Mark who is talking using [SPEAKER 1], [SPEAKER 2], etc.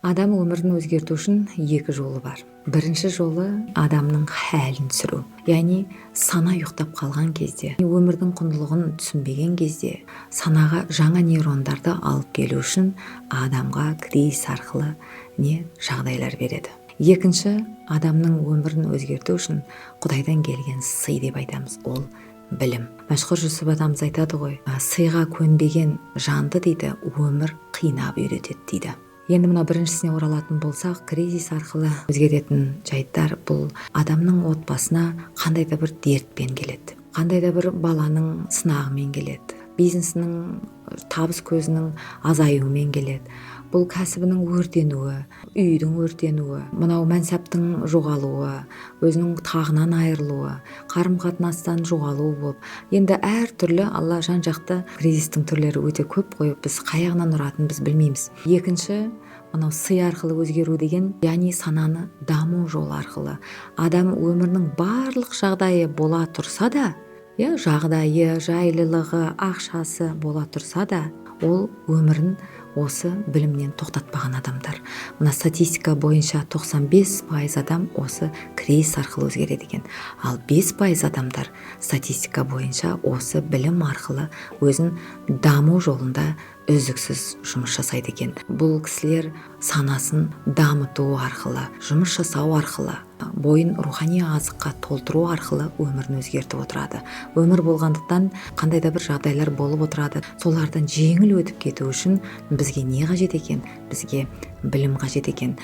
[SPEAKER 1] Адам өмірін өзгерту үшін екі жолы бар. Бірінші жолы адамның хәлін түсіру. Яғни сана ұйықтап қалған кезде, өмірдің құндылығын түсінбеген кезде санаға жаңа нейрондарды алып келу үшін адамға кризис арқылы жағдайлар береді. Екінші, адамның өмірін өзгерту үшін Құдайдан келген сый деп айтамыз, ол білім. Мәшһүр Жүсіп атамыз айтады ғой, сыйға көнбеген жанды дейді, өмір қинап үйретеді дейді. Енді мына біріншісіне оралатын болсақ, кризис арқылы өзгеретін жайттар бұл адамның отбасына қандай да бір дертпен келеді. Қандай да бір баланың сынағымен келеді. Бизнесінің табыс көзінің азаюымен келеді. Бұл кәсібінің өртенуі, үйдің өртенуі, мынау мәнсаптың жоғалуы, өзінің тағынан айырылуы, қарым-қатынастан жоғалуы болып, енді әртүрлі Алла жан-жақты кризистің түрлері өте көп қойып, біз қай жағынан ұратынын біз білмейміз. Екінші, мынау сый арқылы өзгеру деген, яғни сананы даму жолы арқылы. Адам өмірінің барлық жағдайы бола тұрса да, жағдайы, жайлылығы, ақшасы бола тұрса да, ол өмірін осы білімнен тоқтатпаған адамдар. Мына статистика бойынша 95% адам осы кризис арқылы өзгереді екен. Ал 5% адамдар статистика бойынша осы білім арқылы өзін даму жолында үздіксіз жұмыс жасайды екен. Бұл кісілер санасын дамыту арқылы, жұмыс жасау арқылы, бойын рухани азыққа толтыру арқылы өмірін өзгертіп отырады. Өмір болғандықтан қандай да бір жағдайлар болып отырады. Солардан жеңіл өтіп кету үшін бізге не қажет екен? Бізге білім қажет екен.